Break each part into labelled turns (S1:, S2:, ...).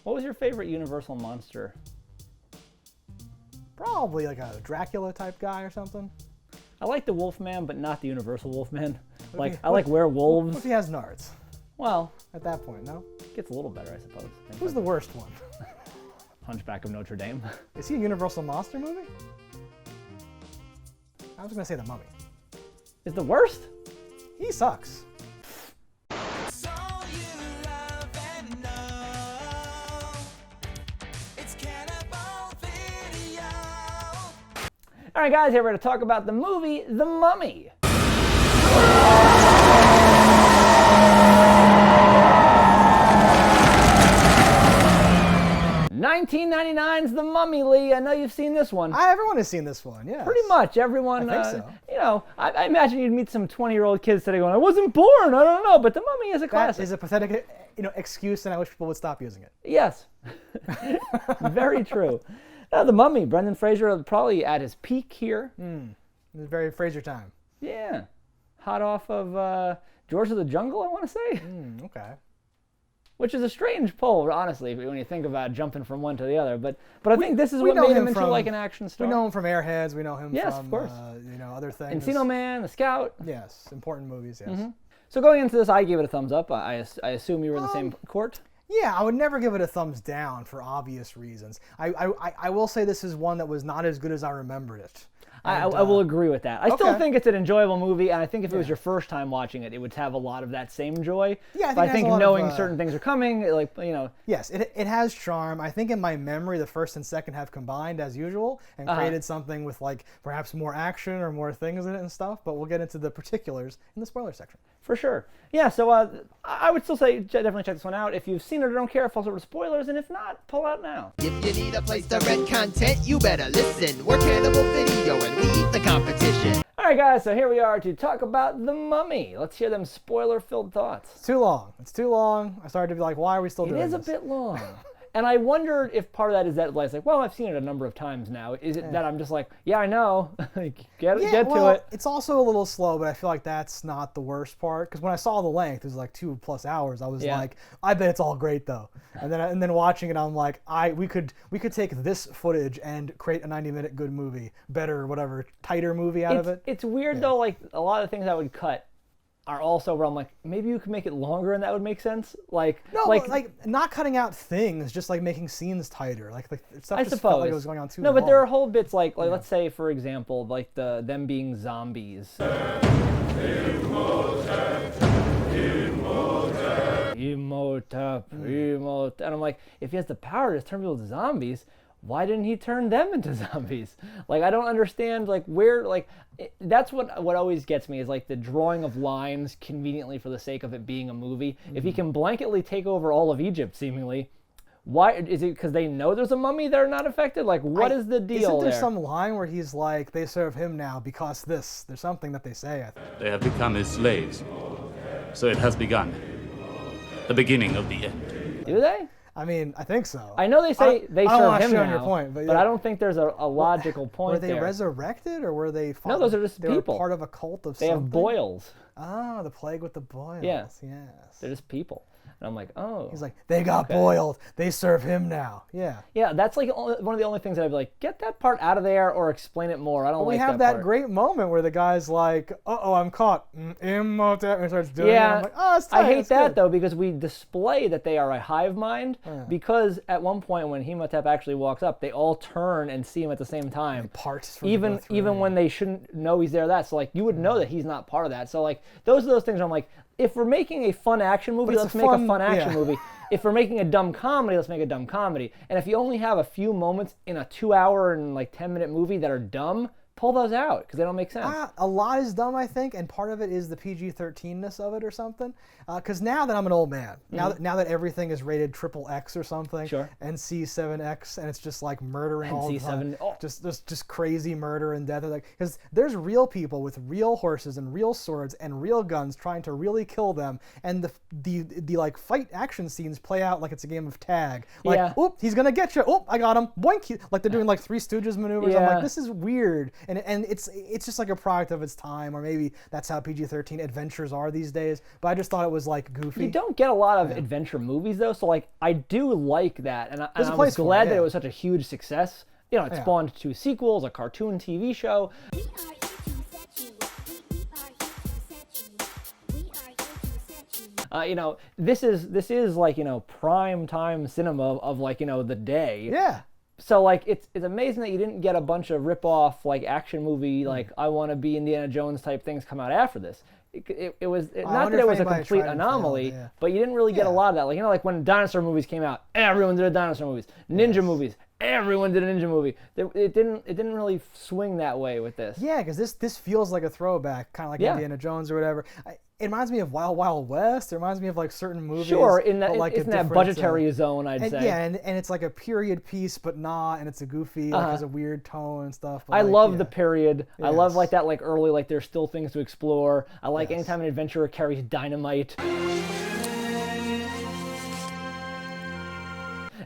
S1: What was your favorite Universal monster?
S2: Probably like a Dracula type guy or something.
S1: I like the Wolfman, but not the Universal Wolfman. I
S2: What
S1: like werewolves.
S2: if he has nards?
S1: Well,
S2: At that point, no?
S1: gets a little better, I suppose.
S2: Who's the worst one?
S1: Hunchback of Notre Dame.
S2: Is he a Universal monster movie? I was gonna say the Mummy.
S1: Is the worst?
S2: He sucks.
S1: All right, guys, here we're going to talk about the movie The Mummy. 1999's The Mummy, Lee. I know you've seen this one.
S2: Everyone has seen this one, yeah.
S1: Pretty much everyone.
S2: I think so.
S1: You know, I imagine you'd meet some 20-year-old kids today going, I wasn't born, I don't know, but The Mummy is a classic.
S2: That is a pathetic, excuse, and I wish people would stop using it.
S1: Yes. Very true. The Mummy, Brendan Fraser probably at his peak here.
S2: It was very Fraser time.
S1: Yeah. Hot off of George of the Jungle, I want to say.
S2: Okay.
S1: Which is a strange pull, honestly, when you think about jumping from one to the other. But I think this is what made him into like an action star.
S2: We know him from Airheads. We know him from
S1: of course.
S2: Other things.
S1: Encino Man, The Scout.
S2: Yes, important movies, yes.
S1: So going into this, I gave it a thumbs up. I assume you were in the same court?
S2: Yeah, I would never give it a thumbs down for obvious reasons. I will say this is one that was not as good as I remembered it.
S1: I will agree with that. I still think it's an enjoyable movie, and I think if it was your first time watching it, it would have a lot of that same joy.
S2: Yeah,
S1: I think knowing certain things are coming,
S2: Yes, it has charm. I think in my memory, the first and second have combined as usual and created something with like perhaps more action or more things in it and stuff. But we'll get into the particulars in the spoiler section.
S1: For sure. Yeah, so I would still say definitely check this one out. If you've seen it or don't care, if also spoilers, and if not, pull out now.
S3: If you need a place to rent content, you better listen. We're Cannibal Video and we eat the competition.
S1: All right, guys, so here we are to talk about The Mummy. Let's hear them spoiler-filled thoughts.
S2: It's too long. It's too long. I started to be like, why are we still doing this?
S1: It is a bit long. And I wondered if part of that is that like, well, I've seen it a number of times now. Is it that I'm just like, yeah, I know, get to it.
S2: It's also a little slow, but I feel like that's not the worst part. Because when I saw the length, it was like 2+ hours. I was like, I bet it's all great though. And then watching it, I'm like, we could take this footage and create a 90-minute good movie, better, whatever, tighter movie out of it.
S1: It's weird though. Like a lot of the things I would cut are also where I'm like, maybe you could make it longer and that would make sense. Like
S2: not cutting out things, just like making scenes tighter. Like stuff
S1: I
S2: just
S1: suppose
S2: felt like it was going on too long.
S1: No, but there are whole bits like let's say for example, like them being zombies. Imhotep. And I'm like, if he has the power to turn people into zombies, why didn't he turn them into zombies? Like, I don't understand, like, where, like, that's what always gets me is, like, the drawing of lines conveniently for the sake of it being a movie. If he can blanketly take over all of Egypt, seemingly, why, is it because they know there's a mummy they're not affected? Like, what is the deal
S2: Isn't there
S1: there?
S2: some line where he's like, they serve him now because this? There's something that they say, I think.
S4: They have become his slaves. So it has begun. The beginning of the end.
S1: Do they?
S2: I mean, I think so.
S1: I know they say they serve him now,
S2: your point, but
S1: I don't think there's a logical point
S2: Were they
S1: there.
S2: resurrected or were they...
S1: No, those are just
S2: they
S1: people.
S2: Were part of a cult of
S1: they
S2: something?
S1: have boils.
S2: Oh, the plague with the boils.
S1: Yeah.
S2: Yes.
S1: They're just people. And I'm like, oh.
S2: He's like, they got boiled. They serve him now. Yeah.
S1: Yeah, that's like one of the only things that I'd be like, get that part out of there or explain it more. I don't like that part.
S2: We have that great moment where the guy's like, uh-oh, I'm caught. Imhotep, and he starts doing it. I'm like, oh, it's tight.
S1: I hate that, though, because we display that they are a hive mind because at one point when Imhotep actually walks up, they all turn and see him at the same time. Even when they shouldn't know he's there. So, like, you would know that he's not part of that. So, like, those are those things where I'm like, if we're making a fun action movie, let's make a fun action movie. If we're making a dumb comedy, let's make a dumb comedy. And if you only have a few moments in a 2-hour and like 10-minute movie that are dumb, pull those out because they don't make sense.
S2: A lot is dumb, I think, and part of it is the PG-13ness of it or something. Because now that I'm an old man, now that everything is rated XXX or something, NC-7X, and it's just like murdering all the time, just crazy murder and death. Because there's real people with real horses and real swords and real guns trying to really kill them, and the like fight action scenes play out like it's a game of tag. Like, oop, he's gonna get you. Oop, I got him. Boink. Like they're doing like Three Stooges maneuvers. I'm like, this is weird. and it's just like a product of its time, or maybe that's how PG-13 adventures are these days. But I just thought it was like goofy.
S1: You don't get a lot of adventure movies though, so like I do like that, and I was glad that it was such a huge success. You know, it spawned 2 sequels, a cartoon TV show. You know, this is like, you know, prime time cinema of like, you know, the day.
S2: Yeah.
S1: So like it's amazing that you didn't get a bunch of rip-off like action movie like I Want to Be Indiana Jones type things come out after this. It was not that it was a complete anomaly, but you didn't really get a lot of that. Like, you know, like when dinosaur movies came out, everyone did dinosaur movies. Ninja movies, everyone did a ninja movie. It didn't really swing that way with this.
S2: Yeah, because this feels like a throwback, kind of like Indiana Jones or whatever. It reminds me of Wild Wild West. It reminds me of like certain movies.
S1: Sure, in that
S2: like
S1: it's in that budgetary zone, I'd say.
S2: Yeah, and it's like a period piece, but not, and it's a goofy, like has a weird tone and stuff.
S1: I love the period. I love like that, like early, like there's still things to explore. I like anytime an adventurer carries dynamite.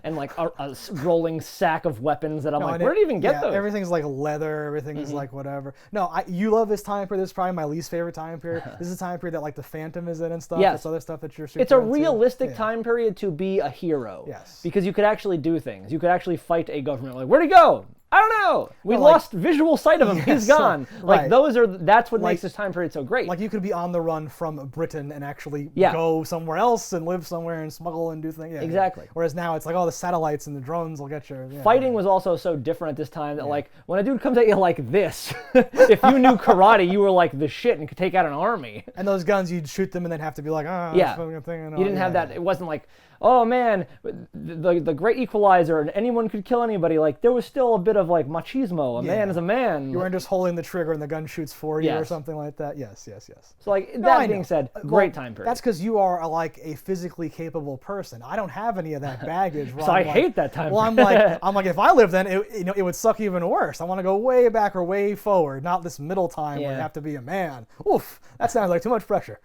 S1: And like a rolling sack of weapons that I'm like, where did you even get those?
S2: Everything's like leather, everything's like whatever. No, you love this time period. This is probably my least favorite time period. This is a time period that like the Phantom is in and stuff.
S1: Yes.
S2: This other stuff that you're super
S1: It's a
S2: into.
S1: realistic time period to be a hero.
S2: Yes.
S1: Because you could actually do things. You could actually fight a government. Like, where'd he go? I don't know. We lost visual sight of him. He's gone. Like that's what makes this time period so great.
S2: Like you could be on the run from Britain and actually go somewhere else and live somewhere and smuggle and do things. Yeah,
S1: exactly.
S2: Whereas now it's like, oh, the satellites and the drones will get you.
S1: Fighting was also so different at this time that like when a dude comes at you like this, if you knew karate, you were like the shit and could take out an army.
S2: And those guns, you'd shoot them and then have to be like,
S1: you didn't have that. It wasn't like, oh man, the great equalizer and anyone could kill anybody. Like there was still a bit of like machismo. A man is a man.
S2: You weren't just holding the trigger and the gun shoots for you or something like that. Yes.
S1: So like that being said, great time period.
S2: That's because you are like a physically capable person. I don't have any of that baggage.
S1: So I hate that time.
S2: Well, I'm like, if I lived then, it would suck even worse. I want to go way back or way forward, not this middle time where you have to be a man. Oof, that sounds like too much pressure.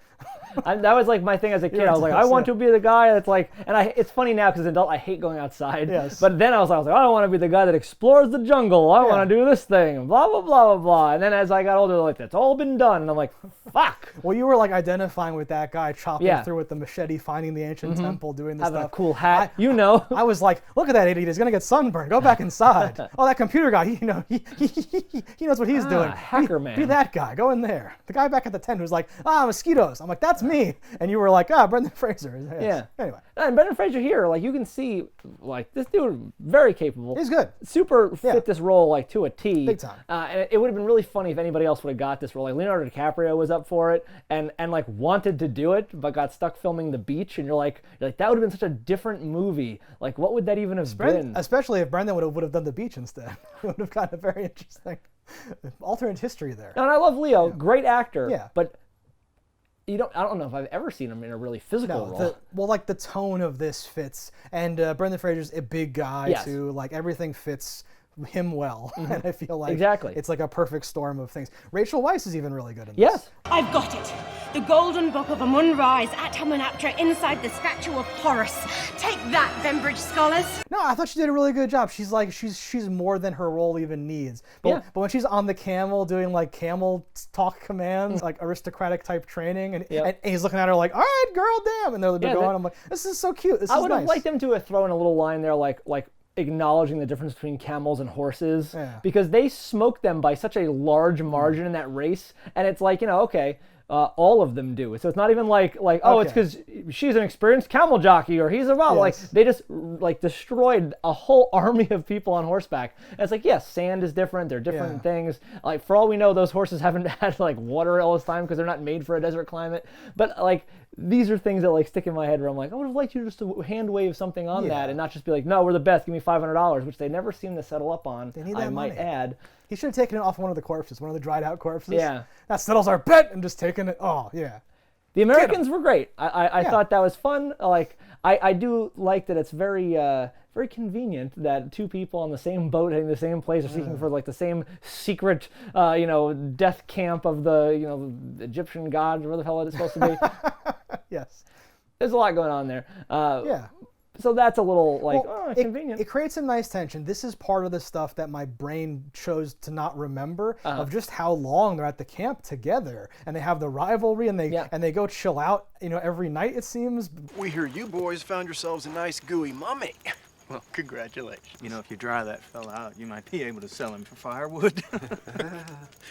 S1: That was like my thing as a kid. I was like, I want to be the guy that's like, and it's funny now because as an adult I hate going outside.
S2: Yes.
S1: But then I was like, I don't want to be the guy that explores the jungle. I want to do this thing. Blah blah blah blah blah. And then as I got older, like that's all been done, and I'm like, fuck.
S2: Well, you were like identifying with that guy chopping through with the machete, finding the ancient temple, doing this
S1: having
S2: stuff.
S1: A cool hat. I
S2: was like, look at that idiot. He's gonna get sunburned. Go back inside. Oh, that computer guy. He knows what he's doing.
S1: Hacker man.
S2: Be that guy. Go in there. The guy back at the tent who's like, mosquitoes. I'm like, that's me. And you were like, Brendan Fraser. Yes.
S1: Yeah.
S2: Anyway.
S1: And Brendan Fraser here, like you can see, like this dude, very capable.
S2: He's good.
S1: Super fit this role like to a T.
S2: Big time.
S1: And it would have been really funny if anybody else would have got this role. Like Leonardo DiCaprio was up for it and like wanted to do it, but got stuck filming The Beach. And you're like that would have been such a different movie. Like what would that even have been?
S2: Especially if Brendan would have done The Beach instead. It would have gotten a very interesting alternate history there.
S1: And I love Leo, great actor.
S2: Yeah.
S1: But I don't know if I've ever seen him in a really physical role.
S2: Like the tone of this fits, and Brendan Fraser's a big guy too. Like everything fits him well, and I feel like it's like a perfect storm of things. Rachel Weisz is even really good in this.
S1: Yes.
S5: I've got it. The golden book of Amun-Rise at Hamunaptra inside the statue of Horus. Take that, Bembridge scholars.
S2: No, I thought she did a really good job. She's like she's more than her role even needs. But when she's on the camel doing like camel talk commands, like aristocratic type training, and he's looking at her like, all right, girl, damn, and they're going. I'm like, this is so cute. This is nice.
S1: I would have liked them to have thrown a little line there, like acknowledging the difference between camels and horses, because they smoked them by such a large margin in that race, and it's like, all of them do. So it's not even like it's because she's an experienced camel jockey or he's like they just like destroyed a whole army of people on horseback. And it's like, yes, sand is different. They're different things. Like for all we know, those horses haven't had like water all this time because they're not made for a desert climate. But like these are things that like stick in my head where I'm like, I would have liked you just to hand wave something on that and not just be like, no, we're the best. Give me $500, which they never seem to settle up on.
S2: They need that money.
S1: Might add.
S2: He should have taken it off one of the corpses, one of the dried out corpses.
S1: Yeah.
S2: That settles our bet, and just taken it. Oh, yeah.
S1: The Americans were great. I thought that was fun. Like I do like that it's very very convenient that two people on the same boat heading to the same place are seeking for like the same secret death camp of the Egyptian gods or whatever the hell it's supposed to be.
S2: Yes.
S1: There's a lot going on there. So that's a little like convenient.
S2: It creates some nice tension. This is part of the stuff that my brain chose to not remember of just how long they're at the camp together, and they have the rivalry, and they go chill out, every night it seems.
S6: We hear you boys found yourselves a nice gooey mummy. Well, congratulations.
S7: If you dry that fella out, you might be able to sell him for firewood.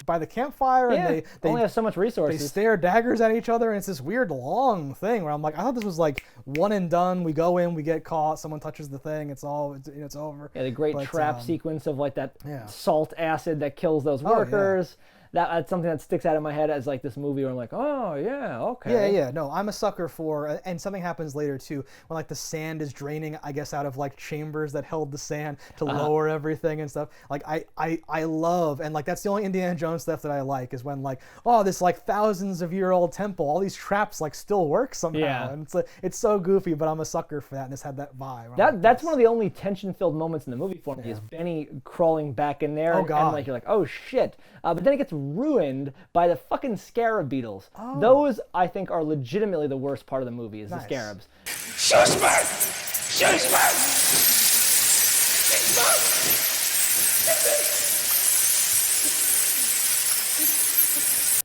S2: By the campfire, and
S1: they only have so much resources.
S2: They stare daggers at each other, and it's this weird long thing where I'm like, I thought this was like one and done. We go in, we get caught, someone touches the thing, it's over.
S1: Yeah, the great trap sequence of like that salt acid that kills those workers. That's something that sticks out in my head as like this movie where I'm like, oh yeah, okay.
S2: Yeah. No, I'm a sucker for, and something happens later too, when like the sand is draining, I guess, out of like chambers that held the sand to lower everything and stuff. Like I love, and like that's the only Indiana Jones stuff that I like, is when like, this like thousands of year old temple, all these traps like still work somehow. Yeah. And it's so goofy, but I'm a sucker for that, and this had that vibe.
S1: That's one of the only tension-filled moments in the movie for me is Benny crawling back in there.
S2: Oh God.
S1: And like you're like, oh shit. But then it gets ruined by the fucking scarab beetles. Those, I think, are legitimately the worst part of the movie, is the scarabs.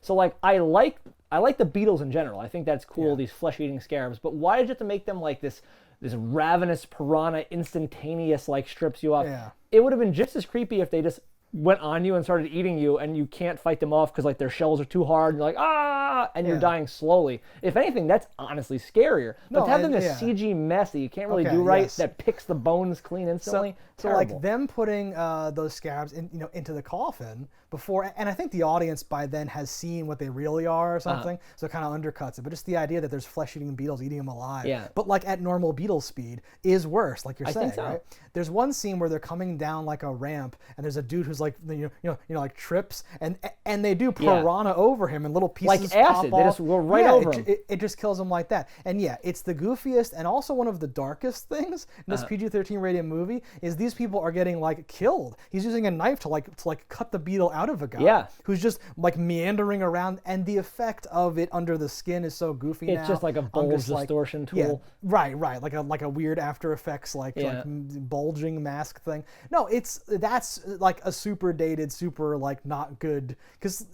S1: So like I like the beetles in general. I think that's cool, these flesh-eating scarabs. But why did you have to make them like this ravenous piranha, instantaneous, like strips you off?
S2: Yeah.
S1: It would have been just as creepy if they just went on you and started eating you, and you can't fight them off because like their shells are too hard, and you're like, and you're dying slowly. If anything, that's honestly scarier. But to have them this CG mess that you can't really do right, that picks the bones clean instantly,
S2: so like them putting those scarabs into the coffin before, and I think the audience by then has seen what they really are or something, so it kind of undercuts it. But just the idea that there's flesh-eating beetles eating them alive, but like at normal beetle speed, is worse, like you're saying, right? There's one scene where they're coming down like a ramp, and there's a dude who's like, like trips, and they do piranha over him, and little pieces
S1: like acid.
S2: Pop
S1: they
S2: off.
S1: just go right over him.
S2: It just kills him like that. And it's the goofiest and also one of the darkest things in this PG-13 rated movie is these people are getting like killed. He's using a knife to cut the beetle out of a guy who's just like meandering around, and the effect of it under the skin is so goofy.
S1: It's just like a bulge distortion tool.
S2: Right, like a weird After Effects like bulging mask thing. No, that's like a super dated, super like not good, because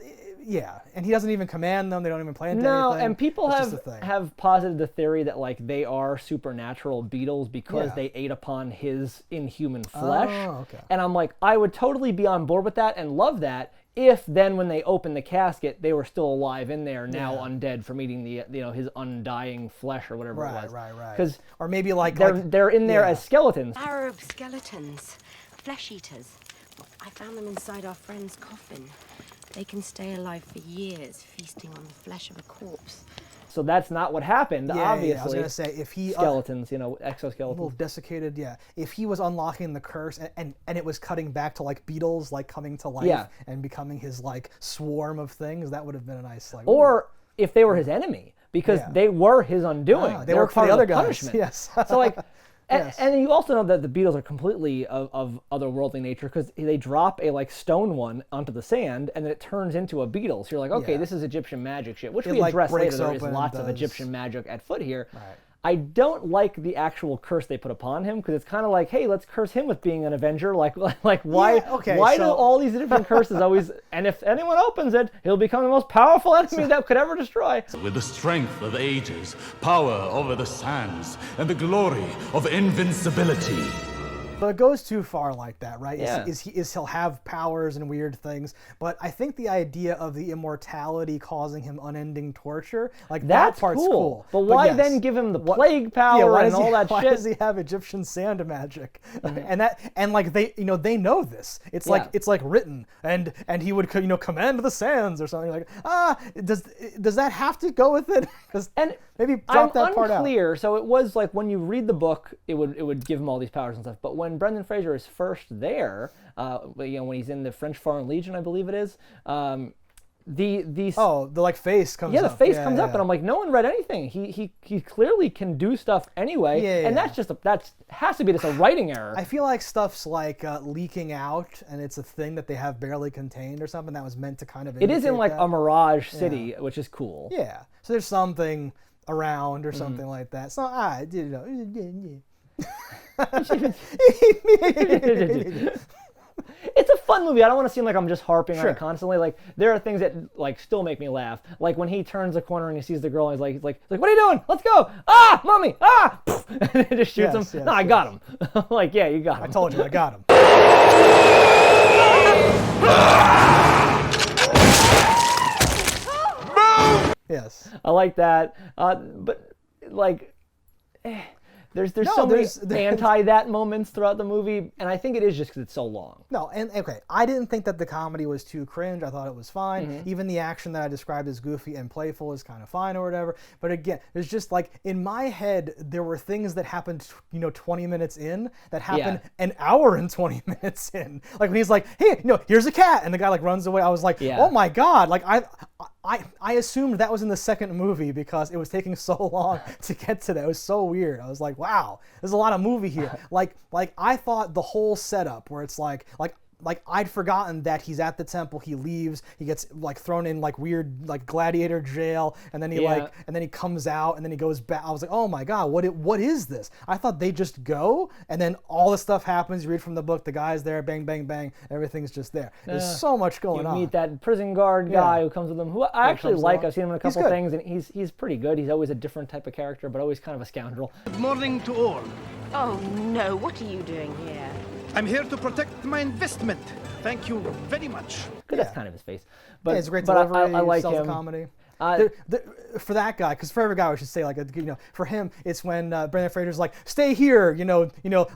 S2: and he doesn't even command them. They don't even play into anything.
S1: No, and people have posited the theory that like they are supernatural beetles because they ate upon his inhuman flesh.
S2: Oh, okay.
S1: And I'm like, I would totally be on board with that and love that if then when they open the casket, they were still alive in there, now undead from eating the his undying flesh or whatever it was.
S2: Right. Or maybe like
S1: they're in there as skeletons.
S5: Arab skeletons, flesh eaters. I found them inside our friend's coffin. They can stay alive for years, feasting on the flesh of a corpse.
S1: So that's not what happened, obviously.
S2: I was going to say, if he...
S1: Skeletons, exoskeletons.
S2: A little desiccated, If he was unlocking the curse and it was cutting back to, like, beetles, like, coming to life and becoming his, like, swarm of things, that would have been a nice, like...
S1: Or if they were his enemy, because they were his undoing.
S2: They were part of the other guys.
S1: Punishment.
S2: Yes.
S1: So, like... And you also know that the beetles are completely of otherworldly nature, because they drop a like stone one onto the sand and then it turns into a beetle. So you're like, okay, this is Egyptian magic shit, which we address later. There is lots of Egyptian magic at foot here.
S2: Right.
S1: I don't like the actual curse they put upon him, because it's kind of like, hey, let's curse him with being an Avenger. Like why? Why do all these different curses always? And if anyone opens it, he'll become the most powerful enemy that could ever destroy.
S4: With the strength of ages, power over the sands, and the glory of invincibility.
S2: But it goes too far like that, right?
S1: Yeah.
S2: He'll have powers and weird things, but I think the idea of the immortality causing him unending torture, like that part's cool.
S1: But why then give him the plague power and all that shit?
S2: Why does he have Egyptian sand magic? And like they know this. It's like written, and he would command the sands or something like. Does that have to go with it?
S1: And
S2: maybe drop that part out.
S1: I'm unclear. So it was like when you read the book, it would give him all these powers and stuff. But when Brendan Fraser is first there, when he's in the French Foreign Legion, I believe it is, the
S2: like face comes up.
S1: Yeah, the face comes up, and I'm like, no one read anything. He clearly can do stuff anyway, and that's has to be just a writing error.
S2: I feel like stuff's like leaking out, and it's a thing that they have barely contained or something that was meant to kind of.
S1: It is in like a Mirage City, which is cool.
S2: Yeah, so there's something around or something like that. So
S1: It's a fun movie. I don't want to seem like I'm just harping on it constantly. Like there are things that like still make me laugh. Like when he turns a corner and he sees the girl, and he's like, what are you doing? Let's go! Ah, mommy! Ah! And it just shoots him.
S2: Yes,
S1: no, I got him. Like, yeah, you got him.
S2: I told you, I got him. Yes.
S1: I like that. But like. There's so many anti that moments throughout the movie, and I think it is just because it's so long.
S2: No, and okay, I didn't think that the comedy was too cringe. I thought it was fine.
S1: Mm-hmm.
S2: Even the action that I described as goofy and playful is kind of fine or whatever. But again, there's just like in my head, there were things that happened, 20 minutes in that happened an hour and 20 minutes in. Like when he's like, "Hey, here's a cat," and the guy like runs away. I was like, "Oh my god!" Like I assumed that was in the second movie because it was taking so long to get to that. It was so weird. I was like, wow, there's a lot of movie here. Like I thought the whole setup where it's like I'd forgotten that he's at the temple, he leaves, he gets like thrown in like weird like gladiator jail, and then he comes out and then he goes back. I was like, oh my god, what is this? I thought they just go and then all this stuff happens. You read from the book, the guy's there, bang, bang, bang, everything's just there. There's so much going on.
S1: You meet that prison guard guy who comes with him, who I actually like. I've seen him in a couple things, and he's pretty good. He's always a different type of character, but always kind of a scoundrel.
S8: Good morning to all.
S5: Oh no, what are you doing here?
S8: I'm here to protect my investment. Thank you very much.
S1: Good, that's kind of his face. But
S2: it's a great
S1: but
S2: delivery.
S1: I like
S2: sells
S1: him.
S2: comedy. For that guy, because for every guy, we should say like for him, it's when Brendan Fraser's like, "Stay here,"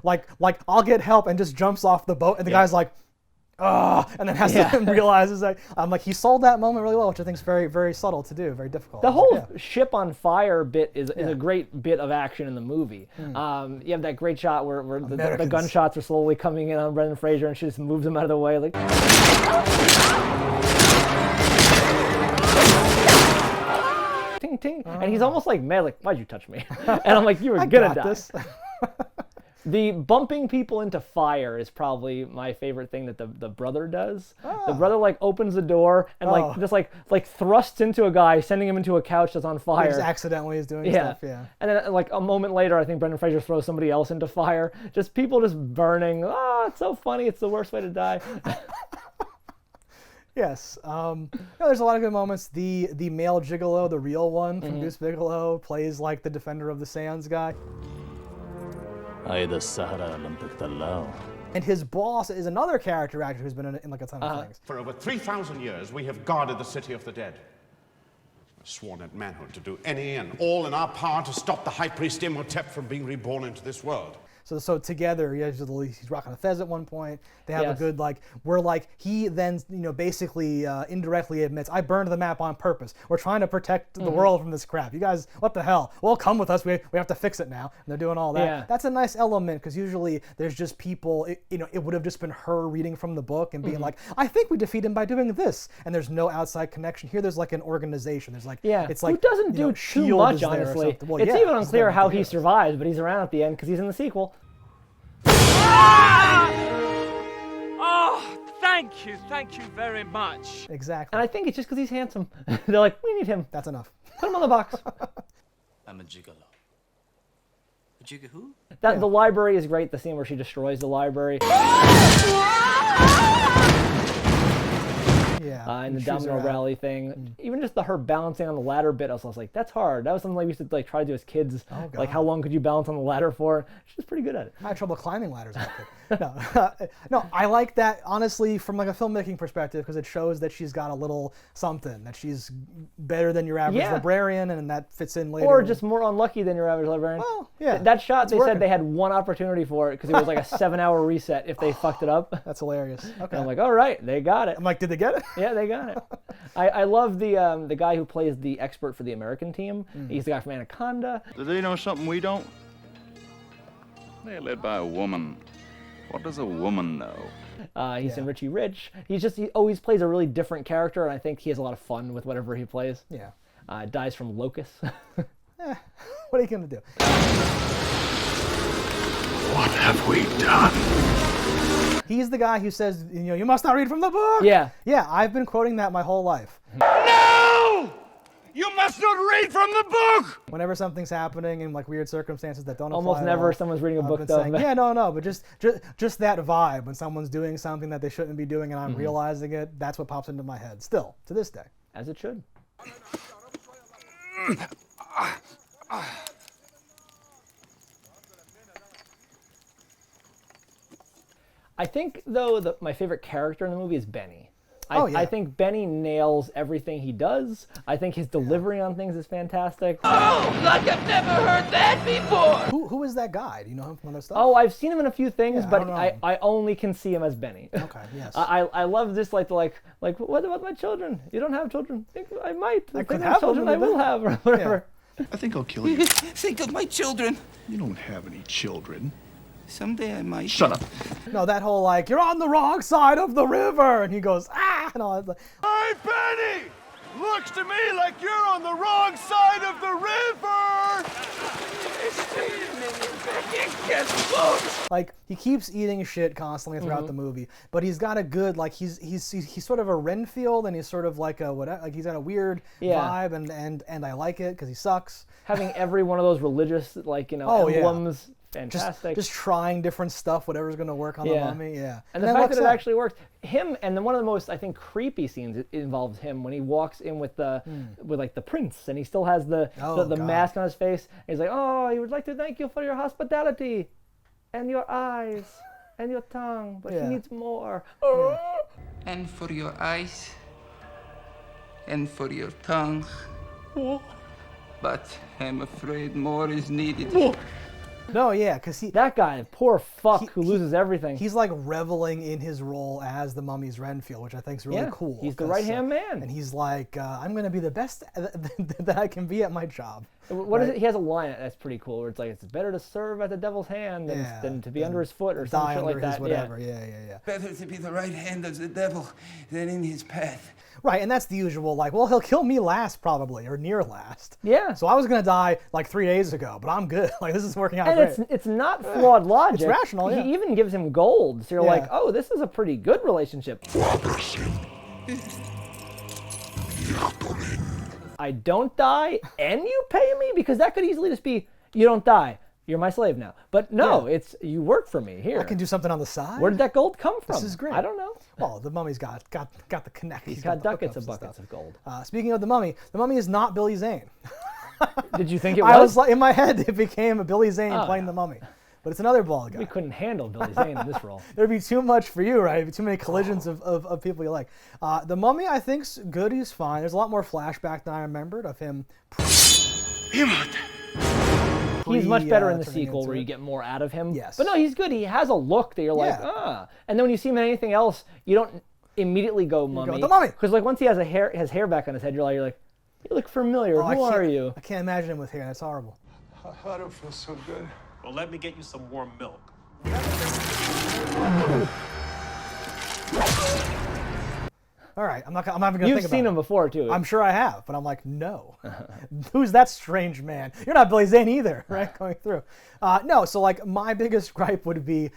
S2: like I'll get help, and just jumps off the boat, and the guy's like, and then has to realizes that I'm like he sold that moment really well, which I think is very, very subtle to do, very difficult.
S1: The whole ship on fire bit is a great bit of action in the movie. You have that great shot where the gunshots are slowly coming in on Brendan Fraser, and she just moves him out of the way like. Ting ting, and he's almost like mad, like, "Why'd you touch me?" And I'm like, "You were gonna die." The bumping people into fire is probably my favorite thing that the brother does. The brother like opens the door and like thrusts into a guy, sending him into a couch that's on fire.
S2: He just accidentally is doing stuff. Yeah.
S1: And then like a moment later, I think Brendan Fraser throws somebody else into fire. Just people just burning. It's so funny. It's the worst way to die.
S2: Yes. There's a lot of good moments. The male gigolo, the real one from Goose Bigelow, plays like the Defender of the Sands guy. And his boss is another character actor who's been in like a ton of things.
S9: For over 3,000 years, we have guarded the city of the dead. We've sworn at manhood to do any and all in our power to stop the high priest Imhotep from being reborn into this world.
S2: So together, he's rocking a fez at one point. They have a good where he then basically indirectly admits, I burned the map on purpose. We're trying to protect the world from this crap. You guys, what the hell? Well, come with us. We have to fix it now. And they're doing all that.
S1: Yeah.
S2: That's a nice element because usually there's just people. It would have just been her reading from the book and being like, I think we defeat him by doing this. And there's no outside connection. Here, there's like an organization. There's it's like
S1: who doesn't do too much, honestly.
S2: Well,
S1: it's even unclear how he survives, but he's around at the end because he's in the sequel.
S10: Oh, thank you very much.
S2: Exactly.
S1: And I think it's just because he's handsome. They're like, we need him.
S2: That's enough.
S1: Put him on the box.
S11: I'm a gigolo. A gigolo who?
S1: The library is great. The scene where she destroys the library. And the domino rally thing. Even just her balancing on the ladder bit, I was like, that's hard. That was something we used to try to do as kids. Like, how long could you balance on the ladder for? She's pretty good at it.
S2: I had trouble climbing ladders as a kid. No, I like that, honestly, from like a filmmaking perspective, because it shows that she's got a little something, that she's better than your average librarian, and that fits in later.
S1: Or just more unlucky than your average librarian.
S2: Well, yeah.
S1: That shot, they said they had one opportunity for it, because it was like a 7-hour reset if they fucked it up.
S2: That's hilarious. Okay.
S1: And I'm like, all right, they got it.
S2: I'm like, did they get it?
S1: Yeah, they got it. I love the guy who plays the expert for the American team. He's the guy from Anaconda.
S12: Do they know something we don't? They're led by a woman. What does a woman know?
S1: He's in Richie Rich. He always plays a really different character, and I think he has a lot of fun with whatever he plays.
S2: Yeah.
S1: Dies from locust.
S2: What are you going to do?
S4: What have we done?
S2: He's the guy who says, you must not read from the book.
S1: Yeah.
S2: Yeah, I've been quoting that my whole life.
S8: No!
S10: You must not read from the book!
S2: Whenever something's happening in like weird circumstances that don't
S1: almost
S2: apply
S1: never
S2: at all,
S1: someone's reading a
S2: I've
S1: book
S2: been
S1: though.
S2: saying, yeah, no, but just that vibe when someone's doing something that they shouldn't be doing and I'm realizing it, that's what pops into my head still to this day.
S1: As it should. I think, though, my favorite character in the movie is Benny. I think Benny nails everything he does. I think his delivery on things is fantastic.
S10: Oh, like I've never heard that before!
S2: Who is that guy? Do you know him from other stuff?
S1: Oh, I've seen him in a few things,
S2: Yeah,
S1: but
S2: I
S1: I only can see him as Benny.
S2: Okay, yes.
S1: I love this, like, what about my children? You don't have children? I might.
S2: I
S1: I
S2: could
S1: have
S2: have
S1: children. I
S2: them,
S1: will have, or whatever.
S8: I think I'll kill you.
S10: Think of my children.
S8: You don't have any children.
S10: Someday I might.
S8: Shut up.
S2: No, that whole like, you're on the wrong side of the river, and he goes, ah, and all that.
S6: Hey, Benny! Looks to me like you're on the wrong side of the river!
S2: Like, he keeps eating shit constantly throughout the movie, but he's got a good, like, he's sort of a Renfield, and he's sort of like a, whatever, like, he's got a weird vibe, and I like it, because he sucks.
S1: Having every one of those religious, like, emblems. Yeah. Fantastic.
S2: Just trying different stuff, whatever's going to work on the mummy,
S1: And the fact that it actually worked. Him, and then one of the most, I think, creepy scenes involves him when he walks in with the prince, and he still has the mask on his face. And he's like, oh, he would like to thank you for your hospitality, and your eyes, and your tongue, but he needs more. Oh.
S10: And for your eyes, and for your tongue. But I'm afraid more is needed.
S2: No, yeah, because
S1: that guy, poor fuck, who loses everything.
S2: He's like reveling in his role as the mummy's Renfield, which I think is really cool.
S1: He's the right-hand man.
S2: And he's like, I'm going to be the best that I can be at my job.
S1: What is it? He has a line that's pretty cool where it's like, it's better to serve at the devil's hand than to be under his foot or something like that.
S2: Whatever. Yeah.
S10: Better to be the right hand of the devil than in his path.
S2: Right, and that's the usual, like, well, he'll kill me last probably, or near last.
S1: Yeah.
S2: So I was going to die like 3 days ago, but I'm good. Like, this is working out
S1: great.
S2: And
S1: it's not flawed logic.
S2: It's rational,
S1: He even gives him gold, so you're like, oh, this is a pretty good relationship. I don't die, and you pay me? Because that could easily just be, you don't die. You're my slave now. But no, it's you work for me here.
S2: I can do something on the side.
S1: Where did that gold come from?
S2: This is great.
S1: I don't know.
S2: Well, the mummy's got the connect.
S1: He's got buckets of gold.
S2: Speaking of the mummy is not Billy Zane.
S1: Did you think it was?
S2: I was like, in my head, it became a Billy Zane playing the mummy. But it's another bald guy.
S1: We couldn't handle Billy Zane in this role.
S2: There'd be too much for you, right? There'd be too many collisions of people you like. The mummy, I think's good. He's fine. There's a lot more flashback than I remembered of him.
S1: He's much better in the sequel where you get more out of him.
S2: Yes.
S1: But no, he's good. He has a look that you're like, And then when you see him in anything else, you don't immediately go mummy.
S2: The mummy.
S1: Because like once he has his hair back on his head, you're like, you look familiar. Who are you?
S2: I can't imagine him with hair. That's horrible.
S6: I don't feel so good.
S13: Well, let me get you some warm milk.
S2: All right, I'm not even gonna think about it.
S1: You've seen him before too.
S2: I'm sure I have, but I'm like, no. Who's that strange man? You're not Billy Zane either, right? Going through. No, so like my biggest gripe would be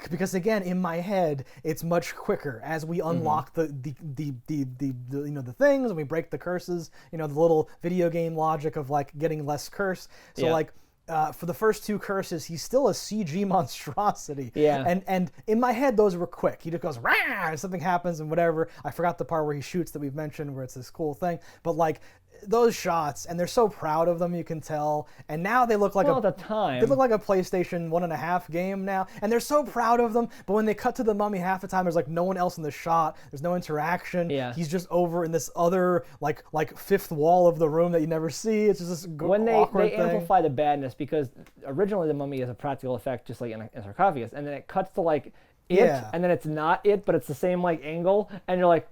S2: because again in my head it's much quicker as we unlock the things and we break the curses. The little video game logic of like getting less curse. So like. For the first 2 curses, he's still a CG monstrosity.
S1: Yeah.
S2: And in my head, those were quick. He just goes, rah, and something happens and whatever. I forgot the part where he shoots that we've mentioned where it's this cool thing. But like those shots, and they're so proud of them, you can tell. And now they look like
S1: at the time.
S2: They look like a PlayStation 1.5 game now. And they're so proud of them. But when they cut to the mummy half the time, there's like no one else in the shot. There's no interaction.
S1: Yeah.
S2: He's just over in this other like fifth wall of the room that you never see. It's just this
S1: when
S2: awkward
S1: they
S2: thing.
S1: amplify the badness because originally the mummy is a practical effect just like in a sarcophagus, and then it cuts to like it, and then it's not it, but it's the same like angle, and you're like,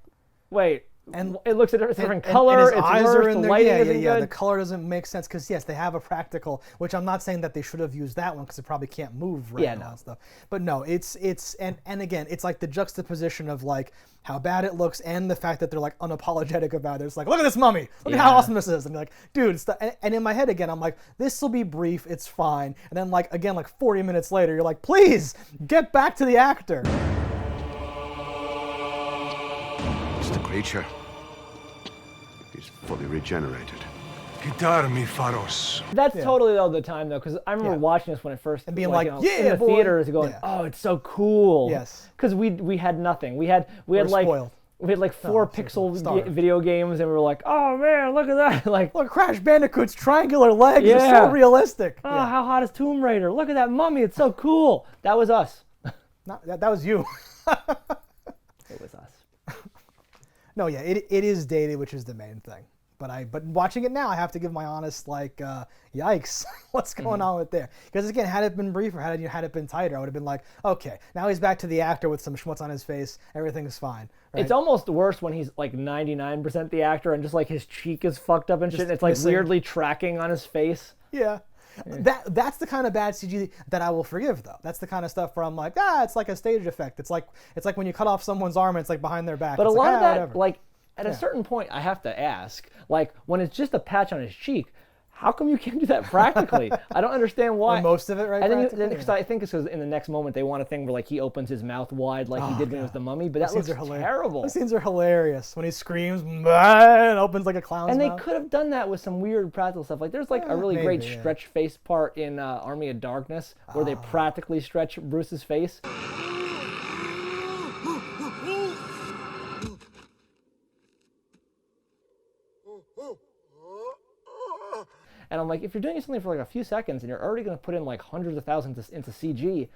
S1: wait. And it looks at a different color.
S2: And his eyes
S1: worse,
S2: are in
S1: the
S2: there.
S1: lighting isn't
S2: Yeah.
S1: good.
S2: The color doesn't make sense because yes, they have a practical, which I'm not saying that they should have used that one because it probably can't move right and all that stuff. But no, it's and again, it's like the juxtaposition of like how bad it looks and the fact that they're like unapologetic about it. It's like, look at this mummy. Look at how awesome this is. And you're like, dude, and in my head again, I'm like, this will be brief. It's fine. And then like again, like 40 minutes later, you're like, please get back to the actor.
S14: It's the creature. He's
S9: fully regenerated.
S6: Guitar mi faros.
S1: That's totally though the time though, because I remember watching this when it first
S2: and being
S1: like,
S2: like,
S1: in the
S2: boy.
S1: theaters, going, "Oh, it's so cool."
S2: Yes.
S1: Because we had nothing. We had like
S2: spoiled.
S1: we had like 4-pixel video games, and we were like, "Oh man, look at that!" Like,
S2: look, Crash Bandicoot's triangular legs are so realistic.
S1: Oh, how hot is Tomb Raider? Look at that mummy, it's so cool. That was us.
S2: That was you.
S1: It was us.
S2: No, yeah, it is dated, which is the main thing. But watching it now, I have to give my honest yikes, what's going on with there? Because again, had it been briefer, had it been tighter, I would have been like, okay, now he's back to the actor with some schmutz on his face, everything's fine. Right?
S1: It's almost worse when he's like 99% the actor and just like his cheek is fucked up and shit. And it's like weirdly tracking on his face.
S2: Yeah. That's the kind of bad CG that I will forgive, though. That's the kind of stuff where I'm like, it's like a stage effect. It's like when you cut off someone's arm and it's like behind their back.
S1: But
S2: it's
S1: a lot of that,
S2: whatever.
S1: like at a certain point, I have to ask, like when it's just a patch on his cheek, how come you can't do that practically? I don't understand why.
S2: Or most of it, right?
S1: And then because I think it's because in the next moment they want a thing where like he opens his mouth wide like he did when he was the mummy, but that looks terrible.
S2: Those scenes are hilarious when he screams and opens like a clown's
S1: mouth. And
S2: they
S1: could have done that with some weird practical stuff. Like there's like a really great stretch face part in Army of Darkness where they practically stretch Bruce's face. And I'm like, if you're doing something for like a few seconds and you're already going to put in like hundreds of thousands into CG,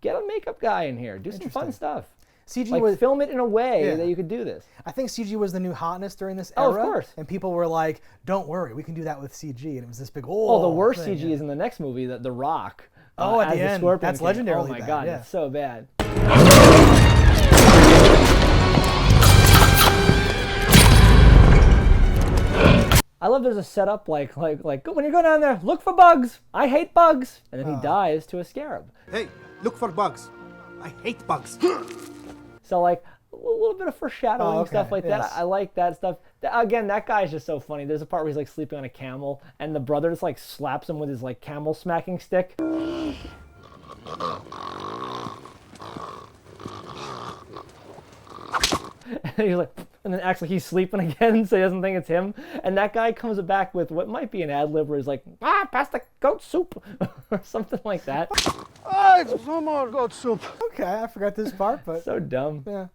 S1: get a makeup guy in here. Do some fun stuff.
S2: CG
S1: was film it in a way that you could do this.
S2: I think CG was the new hotness during this era.
S1: Oh, of course.
S2: And people were like, "Don't worry, we can do that with CG." And it was this big
S1: the worst CG is in the next movie, the Rock.
S2: At the end,
S1: Scorpion
S2: that's legendary.
S1: Oh my god, it's so bad. I love there's a setup like when you go down there, look for bugs. I hate bugs, and then he dies to a scarab.
S8: Hey, look for bugs. I hate bugs.
S1: So like a little bit of foreshadowing stuff like that. I like that stuff. Again, that guy's just so funny. There's a part where he's like sleeping on a camel, and the brother just like slaps him with his like camel smacking stick. And he's like, and then actually he's sleeping again, so he doesn't think it's him. And that guy comes back with what might be an ad lib where he's like, pass the goat soup, or something like that.
S8: It's no more goat soup.
S2: Okay, I forgot this part, but
S1: so dumb.
S2: Yeah.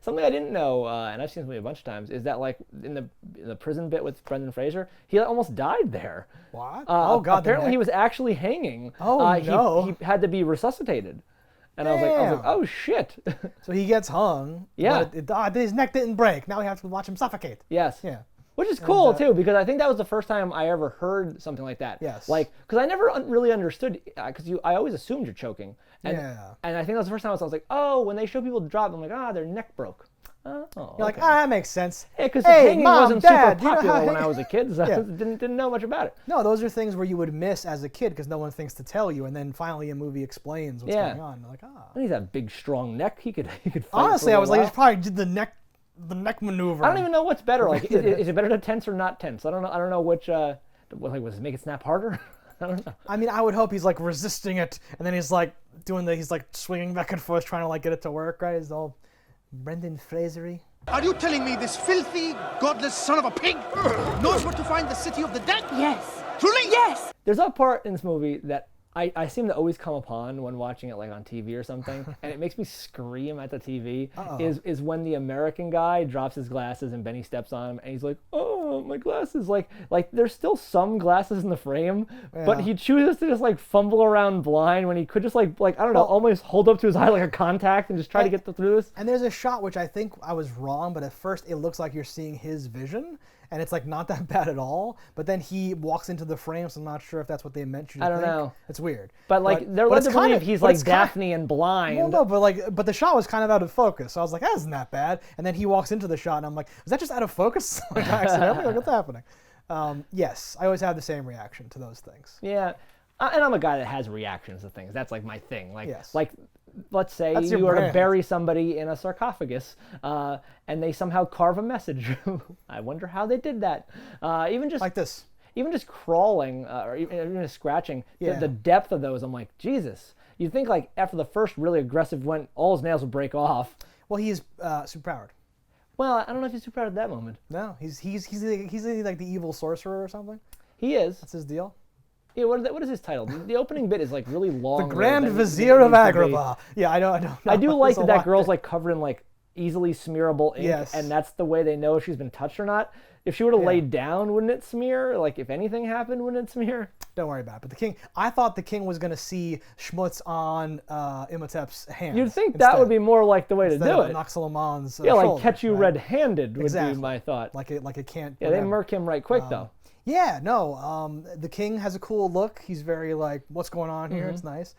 S1: Something I didn't know, and I've seen this movie a bunch of times, is that like in the prison bit with Brendan Fraser, he almost died there.
S2: What?
S1: Apparently he was actually hanging.
S2: No.
S1: He had to be resuscitated. And I was like, oh shit.
S2: So he gets hung.
S1: Yeah.
S2: But his neck didn't break. Now we have to watch him suffocate.
S1: Yes.
S2: Yeah.
S1: Which is cool too, because I think that was the first time I ever heard something like that.
S2: Yes.
S1: Like, because I never really understood, because I always assumed you're choking. And,
S2: yeah.
S1: And I think that was the first time I was like, oh, when they show people drop, I'm like, their neck broke. Oh,
S2: you're like, that makes sense.
S1: Yeah, because hanging wasn't
S2: Dad,
S1: super popular when I was a kid, so I didn't know much about it.
S2: No, those are things where you would miss as a kid because no one thinks to tell you, and then finally a movie explains what's going on. You're like,
S1: And he's got a big, strong neck. He could fight.
S2: Honestly, I was like, he probably did the neck maneuver.
S1: I don't even know what's better. Like, is it better to tense or not tense? I don't know which. Was it make it snap harder? I don't know.
S2: I mean, I would hope he's like resisting it, and then he's like he's like swinging back and forth trying to like get it to work. Right? He's all Brendan Fraser-y.
S8: Are you telling me this filthy, godless son of a pig knows where to find the city of the dead?
S5: Yes.
S8: Truly?
S5: Yes.
S1: There's a part in this movie that I seem to always come upon when watching it like on TV or something, and it makes me scream at the TV, is when the American guy drops his glasses and Benny steps on him, and he's like, oh, my glasses. Like there's still some glasses in the frame, but he chooses to just like fumble around blind when he could just like I don't know, almost hold up to his eye like a contact and just try to get through this.
S2: And there's a shot which I think I was wrong, but at first it looks like you're seeing his vision. And it's like not that bad at all, but then he walks into the frame, so I'm not sure if that's what they meant you to think.
S1: I don't know.
S2: It's weird.
S1: But like they're led to believe he's like Daphne and blind.
S2: Well, no, but the shot was kind of out of focus. So I was like, that isn't that bad. And then he walks into the shot, and I'm like, is that just out of focus? Like accidentally? Like, what's happening? Yes, I always have the same reaction to those things.
S1: Yeah, and I'm a guy that has reactions to things. That's like my thing. Like let's say
S2: That's
S1: you were to bury somebody in a sarcophagus, and they somehow carve a message. I wonder how they did that. Even just
S2: like this.
S1: Even just crawling, or even just scratching, the depth of those, I'm like, Jesus. You'd think like after the first really aggressive one, all his nails would break off.
S2: Well, he's superpowered.
S1: Well, I don't know if he's too proud at that moment.
S2: No, he's like the evil sorcerer or something.
S1: He is.
S2: That's his deal.
S1: Yeah, what is his title? The opening bit is like really long.
S2: The Grand Vizier of Agrabah. Yeah, I don't know.
S1: I do like that girl's like covered in like easily smearable ink,
S2: Yes.
S1: and that's the way they know if she's been touched or not. If she were to lay down, wouldn't it smear? Like if anything happened, wouldn't it smear?
S2: Don't worry about it. But the king, I thought the king was going to see schmutz on Imhotep's hands.
S1: You'd think that would be more like the way to do it.
S2: Noxalaman's
S1: yeah, like
S2: shoulder,
S1: catch you
S2: right?
S1: red-handed would
S2: Exactly.
S1: be my thought.
S2: Like it can't.
S1: Yeah, they murk him right quick though.
S2: Yeah, no. The king has a cool look. He's very like, what's going on here? It's nice.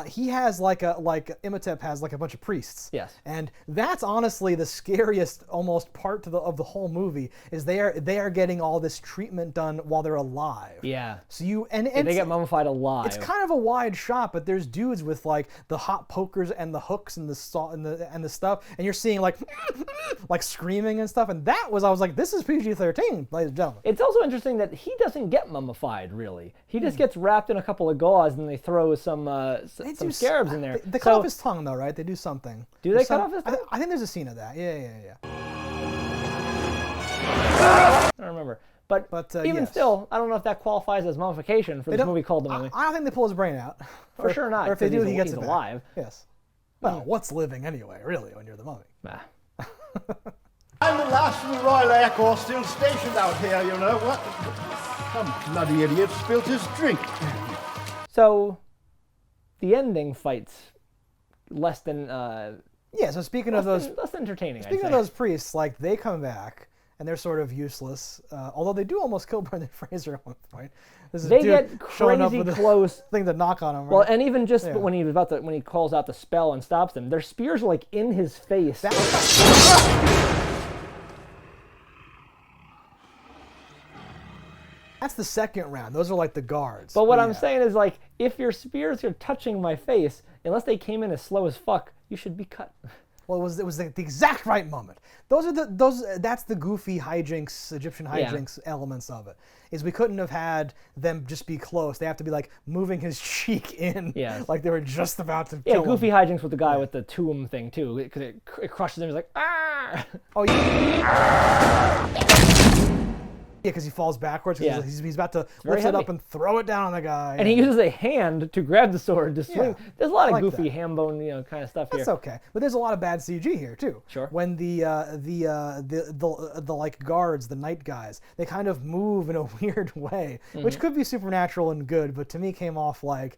S2: He has like Imhotep has like a bunch of priests.
S1: Yes.
S2: And that's honestly the scariest almost part of the whole movie is they are getting all this treatment done while they're alive.
S1: Yeah.
S2: So you and
S1: they get mummified alive.
S2: It's kind of a wide shot, but there's dudes with like the hot pokers and the hooks and the salt and the stuff, and you're seeing like like screaming and stuff. And I was like, this is PG-13, ladies and gentlemen.
S1: It's also interesting that he doesn't get mummified, really. He just gets wrapped in a couple of gauze, and they throw some scarabs in there.
S2: They cut off his tongue, though, right? They do something.
S1: Do they cut off his tongue?
S2: I think there's a scene of that. Yeah.
S1: I don't remember. But even
S2: yes.
S1: still, I don't know if that qualifies as mummification for this movie called The Mummy.
S2: I don't think they pull his brain out.
S1: For sure not.
S2: Or if they do, he gets
S1: he's
S2: it back.
S1: alive.
S2: Yes. Well, what's living anyway, really, when you're the mummy?
S1: Nah.
S6: I'm the last of the Royal Air Corps still stationed out here, you know. What? Some bloody idiot spilled his drink.
S1: So, the ending fights less than...
S2: yeah, so speaking of those...
S1: Less entertaining,
S2: Speaking of those priests, like, they come back, and they're sort of useless. Although they do almost kill Brendan Fraser at one point. This is
S1: they
S2: dude
S1: get
S2: showing up
S1: crazy
S2: with
S1: close.
S2: Thing to knock on him. Right?
S1: Well, and even just when he calls out the spell and stops them, their spears are like in his face.
S2: That's the second round. Those are like the guards.
S1: But what I'm saying is, like, if your spears are touching my face, unless they came in as slow as fuck, you should be cut.
S2: Well, it was the exact right moment. That's the goofy hijinks, Egyptian hijinks elements of it. Is we couldn't have had them just be close. They have to be like moving his cheek in, like they were just about to.
S1: Yeah,
S2: kill
S1: goofy
S2: him.
S1: hijinks with the guy with the tomb thing too, because it crushes him. He's like, ah!
S2: Oh yeah. Yeah, because he falls backwards. Yeah. He's about to lift it up and throw it down on the guy.
S1: And he uses a hand to grab the sword to swing.
S2: Yeah,
S1: there's a lot of goofy ham bone, kind of stuff here.
S2: That's okay, but there's a lot of bad CG here too.
S1: Sure.
S2: When the like guards, the night guys, they kind of move in a weird way, which could be supernatural and good, but to me came off like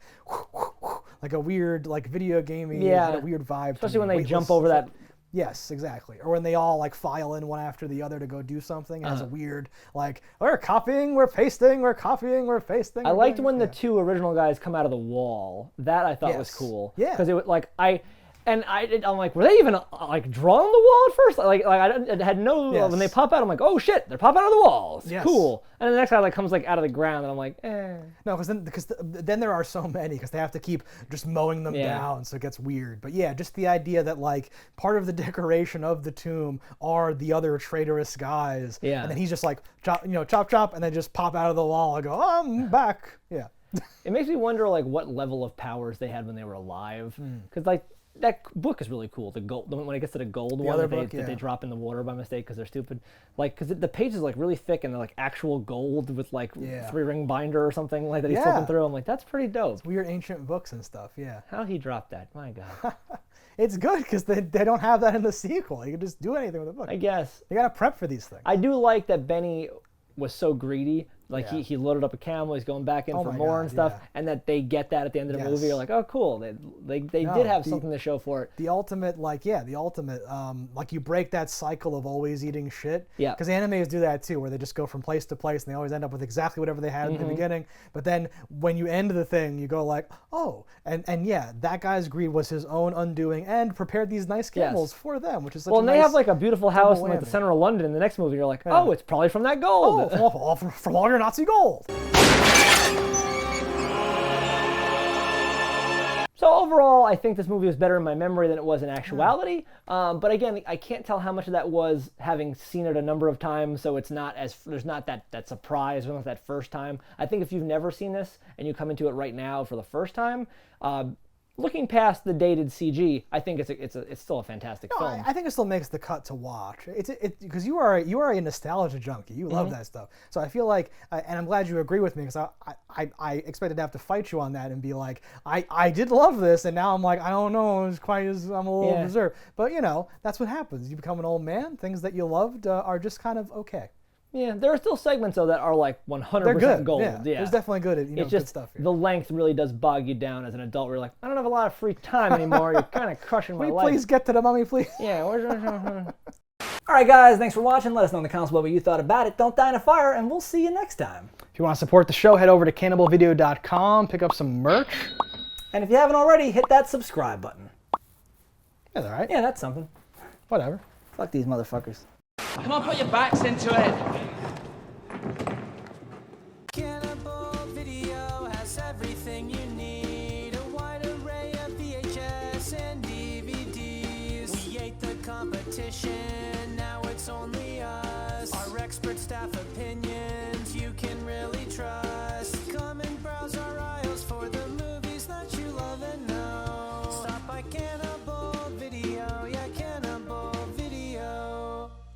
S2: a weird like video gamey, a weird vibe.
S1: Especially when they jump over that.
S2: Yes, exactly. Or when they all like file in one after the other to go do something. It has a weird like, we're copying, we're pasting, we're copying, we're pasting.
S1: I liked when the two original guys come out of the wall. That I thought was cool.
S2: Yeah.
S1: Because it was like I'm like, were they even like drawn on the wall at first? Like I had no. When they pop out, I'm like, oh shit, they're popping out of the walls. Yes. Cool. And the next guy like comes like out of the ground, and I'm like, eh.
S2: No, because then there are so many because they have to keep just mowing them down, so it gets weird. But yeah, just the idea that like part of the decoration of the tomb are the other traitorous guys. Yeah. And then he's just like chop, and then just pop out of the wall and go, I'm back. Yeah.
S1: It makes me wonder like what level of powers they had when they were alive, because like. That book is really cool. The gold, when it gets to the gold one that they drop in the water by mistake because they're stupid. Like, because the page is like really thick and they're like actual gold with like 3-ring binder or something like that he's flipping through. I'm like, that's pretty dope.
S2: It's weird ancient books and stuff. Yeah.
S1: How he dropped that? My God.
S2: It's good because they don't have that in the sequel. You can just do anything with the book.
S1: I guess.
S2: You gotta prep for these things.
S1: I do like that Benny was so greedy. Like he loaded up a camel, he's going back in for more and stuff, and that they get that at the end of the movie. You're like, oh, cool. They did have something to show for it.
S2: The ultimate, like you break that cycle of always eating shit.
S1: Yeah.
S2: Because animes do that too, where they just go from place to place and they always end up with exactly whatever they had in the beginning. But then when you end the thing, you go like, oh, and yeah, that guy's greed was his own undoing and prepared these nice camels for them, which is such a
S1: and
S2: nice
S1: they have like a beautiful house in like the center of London in the next movie. You're like, oh, it's probably from that gold.
S2: Oh, from all your Nazi gold.
S1: So overall, I think this movie was better in my memory than it was in actuality. But again, I can't tell how much of that was having seen it a number of times, so it's not there's not that surprise, there's not that first time. I think if you've never seen this and you come into it right now for the first time, looking past the dated CG, I think it's still a fantastic film.
S2: I think it still makes the cut to watch. It's because you are a nostalgia junkie. You love that stuff. So I feel like, and I'm glad you agree with me, because I expected to have to fight you on that and be like, I did love this, and now I'm like, I don't know, as quite as I'm a little reserved. But you know, that's what happens. You become an old man. Things that you loved are just kind of okay.
S1: Yeah, there are still segments though that are like 100% gold.
S2: Yeah, there's definitely good,
S1: it's just
S2: good stuff here.
S1: The length really does bog you down as an adult. Where you're like, I don't have a lot of free time anymore. You're kind of crushing my life.
S2: Please get to the mummy, please.
S1: Yeah. All right, guys, thanks for watching. Let us know in the comments what you thought about it. Don't die in a fire, and we'll see you next time.
S2: If you want to support the show, head over to cannibalvideo.com, pick up some merch.
S1: And if you haven't already, hit that subscribe button.
S2: That's all right.
S1: Yeah, that's something.
S2: Whatever.
S1: Fuck these motherfuckers.
S10: Come on, put your backs into it.
S14: Cannibal Video has everything you need. A wide array of VHS and DVDs. We ate the competition, now it's only us. Our expert staff opinions, you can really